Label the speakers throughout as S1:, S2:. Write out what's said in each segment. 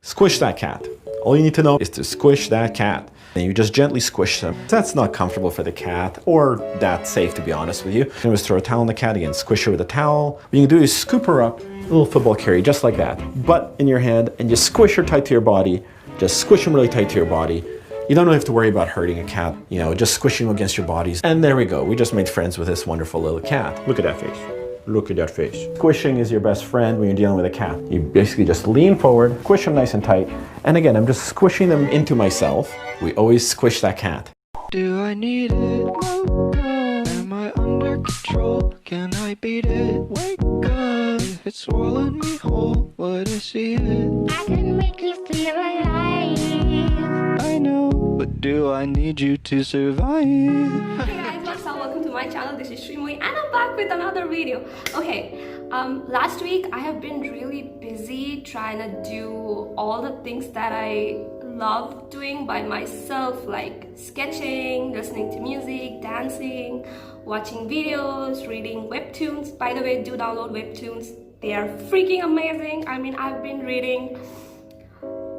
S1: Squish that cat. All you need to know is to squish that cat. And you just gently squish them. That's not comfortable for the cat, or that safe, to be honest with you. You can just throw a towel on the cat again, squish her with a towel. What you can do is scoop her up, a little football carry, just like that. Butt in your hand, and just squish her tight to your body. Just squish them really tight to your body. You don't have to worry about hurting a cat, just squishing them against your bodies. And there we go. We just made friends with this wonderful little cat. Look at that face. Look at that face. Squishing is your best friend when you're dealing with a cat. You basically just lean forward, squish them nice and tight. And again, I'm just squishing them into myself. We always squish that cat.
S2: Do I need it? Am I under control? Can I beat it? Wake up. If it's swallowed me whole, would I see it?
S3: I can make you feel alive.
S2: I know, but do I need you to survive?
S4: Hey guys, what's up? Welcome to my channel. This is Shrimoy and I'm back with another video. Okay, last week I have been really busy trying to do all the things that I love doing by myself, like sketching, listening to music, dancing, watching videos, reading webtoons. By the way, do download webtoons. They are freaking amazing. I mean, I've been reading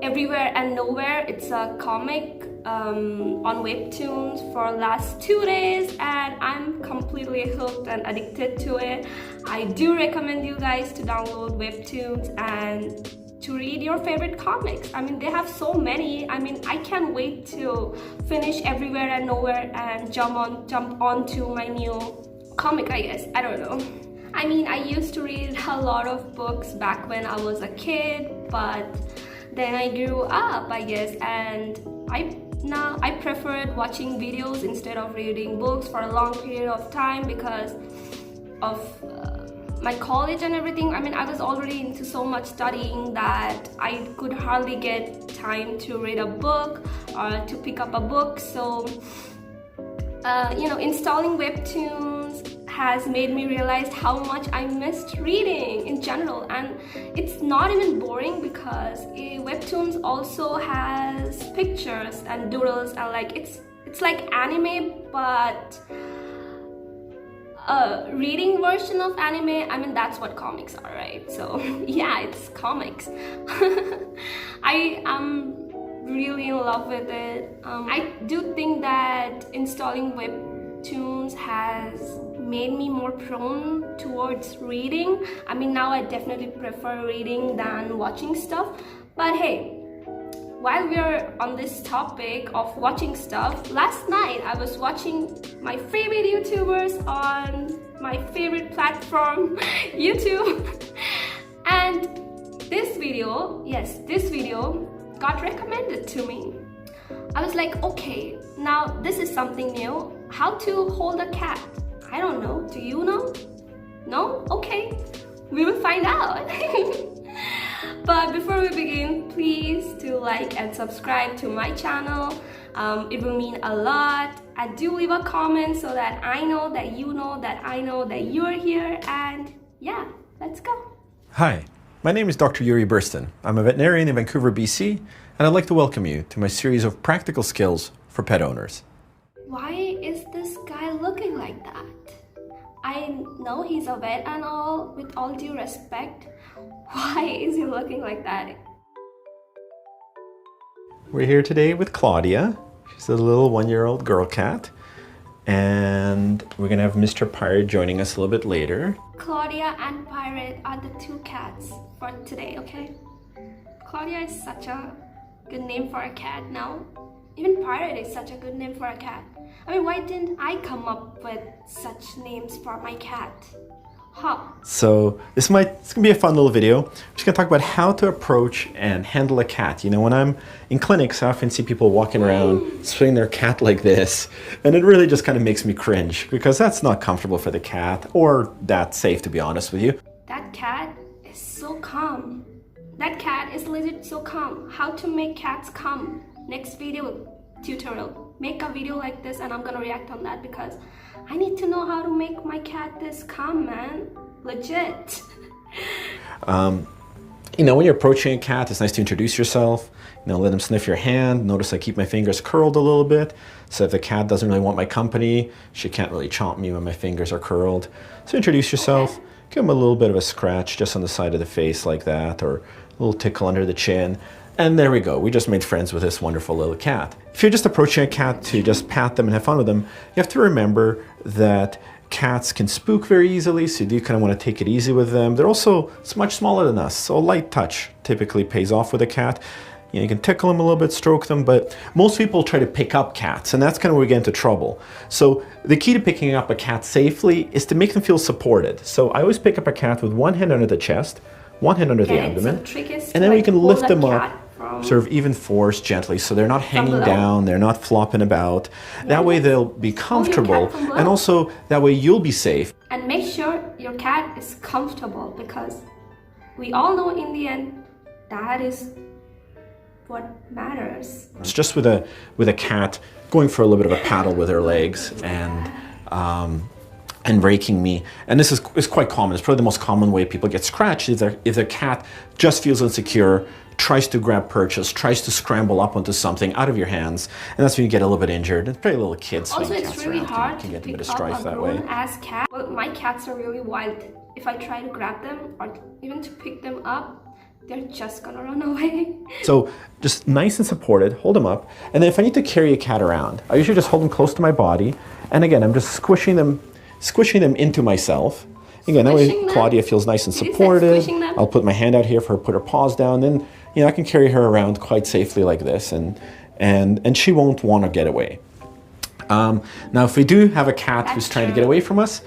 S4: Everywhere and Nowhere. It's a comic on webtoons for last 2 days and I'm completely hooked and addicted to it. I do recommend you guys to download webtoons and to read your favorite comics. I mean, they have so many. I mean, I can't wait to finish Everywhere and Nowhere and jump onto my new comic, I guess. I don't know. I mean, I used to read a lot of books back when I was a kid, but then I grew up, I guess, and now I preferred watching videos instead of reading books for a long period of time because of my college and everything. I mean, I was already into so much studying that I could hardly get time to read a book or to pick up a book. So, installing webtoons has made me realize how much I missed reading in general, and it's not even boring because webtoons also has pictures and doodles and like it's like anime but a reading version of anime. I mean, that's what comics are, right? So yeah, it's comics. I am really in love with it. I do think that installing webtoons has made me more prone towards reading. I mean, now I definitely prefer reading than watching stuff. But hey, while we're on this topic of watching stuff, last night I was watching my favorite YouTubers on my favorite platform, YouTube. And this video got recommended to me. I was like, okay, now this is something new. How to hold a cat. I don't know. Do you know? No? Okay. We will find out. But before we begin, please do like and subscribe to my channel. It will mean a lot. And do leave a comment so that I know that you know that I know that you're here. And yeah, let's go.
S1: Hi, my name is Dr. Yuri Burston. I'm a veterinarian in Vancouver, BC, and I'd like to welcome you to my series of practical skills for pet owners.
S4: Why is this guy looking like that? I know he's a vet and all, with all due respect. Why is he looking like that?
S1: We're here today with Claudia. She's a little 1-year-old girl cat. And we're gonna have Mr. Pirate joining us a little bit later.
S4: Claudia and Pirate are the two cats for today, okay? Claudia is such a good name for a cat now. Even Pirate is such a good name for a cat. I mean, why didn't I come up with such names for my cat? Huh.
S1: So it's gonna be a fun little video. We're just gonna talk about how to approach and handle a cat. When I'm in clinics, I often see people walking around swinging their cat like this, and it really just kind of makes me cringe because that's not comfortable for the cat or that safe, to be honest with you.
S4: That cat is so calm. That cat is legit so calm. How to make cats calm. Next video tutorial. Make a video like this and I'm gonna react on that because I need to know how to make my cat this calm, man. Legit.
S1: When you're approaching a cat, it's nice to introduce yourself. Let them sniff your hand. Notice I keep my fingers curled a little bit. So if the cat doesn't really want my company, she can't really chomp me when my fingers are curled. So introduce yourself. Okay. Give them a little bit of a scratch just on the side of the face like that, or a little tickle under the chin. And there we go. We just made friends with this wonderful little cat. If you're just approaching a cat to just pat them and have fun with them, you have to remember that cats can spook very easily, so you do kind of want to take it easy with them. They're also much smaller than us, so a light touch typically pays off with a cat. You can tickle them a little bit, stroke them, but most people try to pick up cats, and that's kind of where we get into trouble. So the key to picking up a cat safely is to make them feel supported. So I always pick up a cat with one hand under the chest, one hand under the abdomen,
S4: so the trick is
S1: and then we can lift them up,
S4: from
S1: sort of even force gently, so they're not hanging
S4: below.
S1: down, they're not flopping about. That way they'll be comfortable,
S4: from below.
S1: and also that way you'll be safe.
S4: And make sure your cat is comfortable, because we all know in the end that is what matters.
S1: It's just with a cat going for a little bit of a paddle with her legs and raking me. And this is quite common. It's probably the most common way people get scratched is if their cat just feels insecure, tries to grab purchase, tries to scramble up onto something out of your hands, and that's when you get a little bit injured. It's probably little kids.
S4: Also,
S1: swinging
S4: it's
S1: cats
S4: really
S1: around
S4: hard
S1: can
S4: to
S1: get a
S4: pick
S1: bit of
S4: up
S1: strife
S4: a
S1: that way.
S4: grown-ass cat. Well, my cats are really wild. If I try to grab them or even to pick them up, they're just gonna run away.
S1: So just nice and supported, hold them up. And then if I need to carry a cat around, I usually just hold them close to my body. And again, I'm just squishing them into myself. Again, that way
S4: Squishing them?
S1: Claudia feels nice and
S4: Did you say
S1: supported.
S4: squishing them?
S1: I'll put my hand out here for her to put her paws down. Then, I can carry her around quite safely like this, and she won't want to get away. Now, if we do have a cat who's
S4: That's
S1: trying to
S4: true.
S1: get away from us,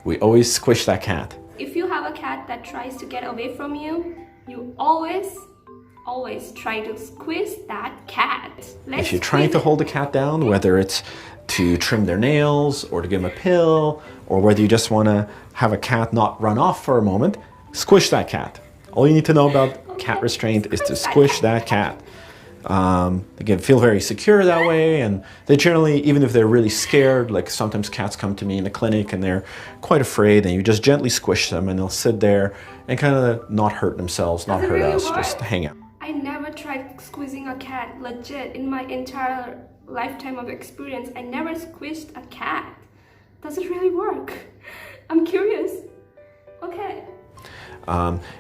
S1: we always squish that cat.
S4: If you have a cat that tries to get away from you, you always try to squeeze that cat.
S1: If you're trying to hold a cat down, whether it's to trim their nails or to give them a pill, or whether you just want to have a cat not run off for a moment, squish that cat. All you need to know about cat restraint is to squish that cat. They can feel very secure that way, and they generally, even if they're really scared, like sometimes cats come to me in the clinic and they're quite afraid, and you just gently squish them and they'll sit there and kind of not hurt themselves, not
S4: Does it
S1: hurt
S4: really
S1: us,
S4: work?
S1: just hang out.
S4: I never tried squeezing a cat, legit, in my entire lifetime of experience. I never squished a cat. Does it really work? I'm curious. Okay.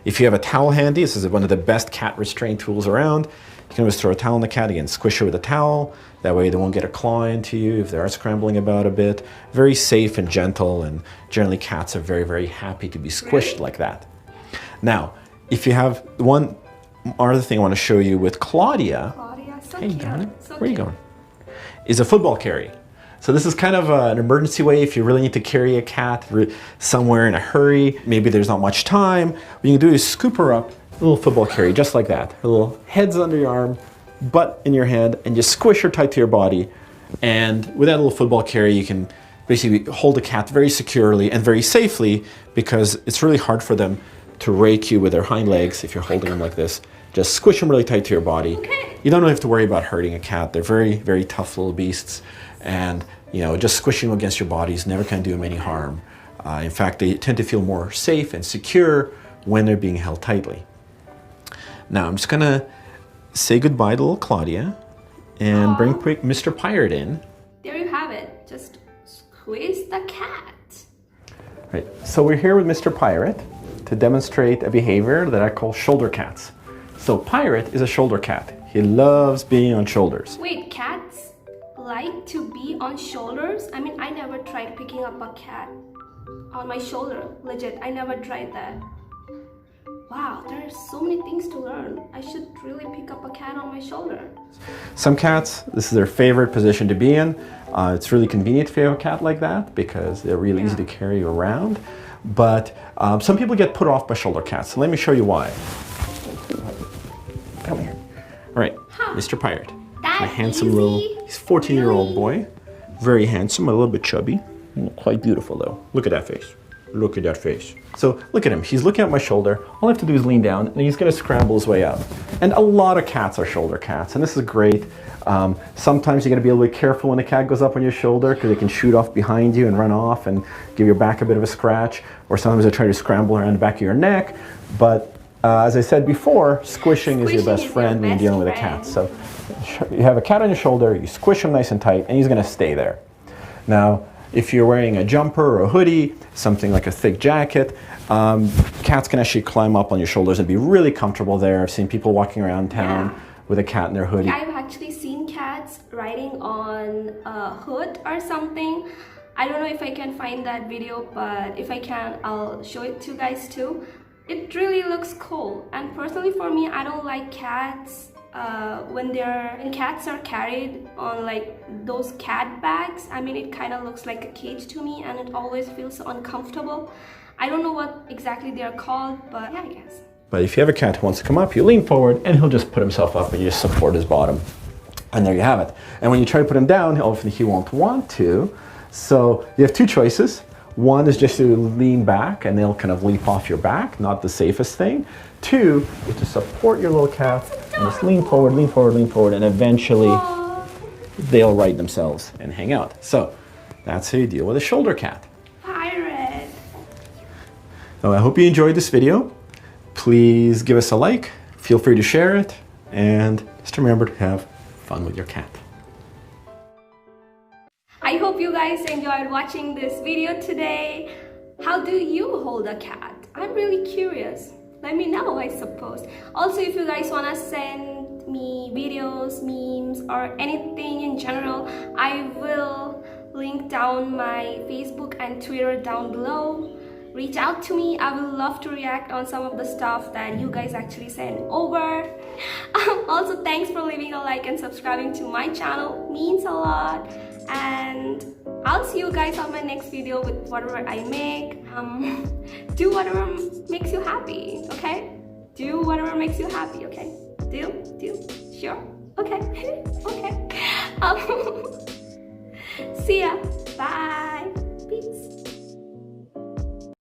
S1: If you have a towel handy, this is one of the best cat restraint tools around. You can always throw a towel on the cat, again, squish her with a towel. That way they won't get a claw into you if they are scrambling about a bit. Very safe and gentle, and generally cats are very, very happy to be squished like that. Now, if you have one other thing I want to show you with Claudia,
S4: Claudia, so
S1: hey
S4: cute.
S1: darling,
S4: So
S1: where are you
S4: cute.
S1: going? Is a football carry. So this is kind of an emergency way if you really need to carry a cat somewhere in a hurry. Maybe there's not much time. What you can do is scoop her up, a little football carry, just like that. Her little head's under your arm, butt in your hand, and just squish her tight to your body. And with that little football carry, you can basically hold a cat very securely and very safely, because it's really hard for them to rake you with their hind legs if you're holding them like this. Just squish them really tight to your body.
S4: Okay.
S1: You don't have to worry about hurting a cat. They're very, very tough little beasts. And just squishing them against your bodies never can do them any harm. In fact, they tend to feel more safe and secure when they're being held tightly. Now, I'm just gonna say goodbye to little Claudia and bring Mr. Pirate in.
S4: There you have it. Just squeeze the cat.
S1: Right. So we're here with Mr. Pirate to demonstrate a behavior that I call shoulder cats. So Pirate is a shoulder cat. He loves being on shoulders.
S4: Wait, cats like to be on shoulders? I mean, I never tried picking up a cat on my shoulder. Legit, I never tried that. Wow, there are so many things to learn. I should really pick up a cat on my shoulder.
S1: Some cats, this is their favorite position to be in. It's really convenient if you have a cat like that because they're really easy to carry around. But some people get put off by shoulder cats. So let me show you why. Come here. All right, Mr. Pirate.
S4: That
S1: My handsome
S4: easy?
S1: little, he's a 14-year-old boy. Very handsome, a little bit chubby. Quite beautiful though. Look at that face. Look at that face. So look at him. He's looking at my shoulder. All I have to do is lean down and he's going to scramble his way up. And a lot of cats are shoulder cats, and this is great. Sometimes you got to be a little bit careful when a cat goes up on your shoulder because it can shoot off behind you and run off and give your back a bit of a scratch. Or sometimes they try to scramble around the back of your neck. But as I said before, squishing is your best
S4: is your
S1: friend when you're
S4: best
S1: dealing with a
S4: friend.
S1: cat. So you have a cat on your shoulder, you squish him nice and tight, and he's going to stay there. Now, if you're wearing a jumper or a hoodie, something like a thick jacket, cats can actually climb up on your shoulders and be really comfortable there. I've seen people walking around town with a cat in their hoodie.
S4: I've actually seen cats riding on a hood or something. I don't know if I can find that video, but if I can, I'll show it to you guys too. It really looks cool. And personally for me, I don't like cats when cats are carried on like those cat bags. I mean, it kind of looks like a cage to me, and it always feels so uncomfortable. I don't know what exactly they are called, but yeah, I guess.
S1: But if you have a cat who wants to come up, you lean forward and he'll just put himself up and you just support his bottom. And there you have it. And when you try to put him down, often he won't want to. So you have two choices. One is just to lean back and they'll kind of leap off your back, not the safest thing. Two is to support your little cat and just lean forward, lean forward, lean forward, and eventually they'll right themselves and hang out. So that's how you deal with a shoulder cat.
S4: Pirate.
S1: So I hope you enjoyed this video. Please give us a like, feel free to share it, and just remember to have fun with your cat.
S4: I hope you guys enjoyed watching this video today. How do you hold a cat? I'm really curious. Let me know, I suppose. Also, if you guys want to send me videos, memes, or anything in general, I will link down my Facebook and Twitter down below. Reach out to me. I would love to react on some of the stuff that you guys actually send over. Also, thanks for leaving a like and subscribing to my channel. It means a lot. And I'll see you guys on my next video with whatever I make. Do whatever makes you happy, okay? Do whatever makes you happy, okay? Deal? Sure? Okay. Okay. See ya. Bye. Peace.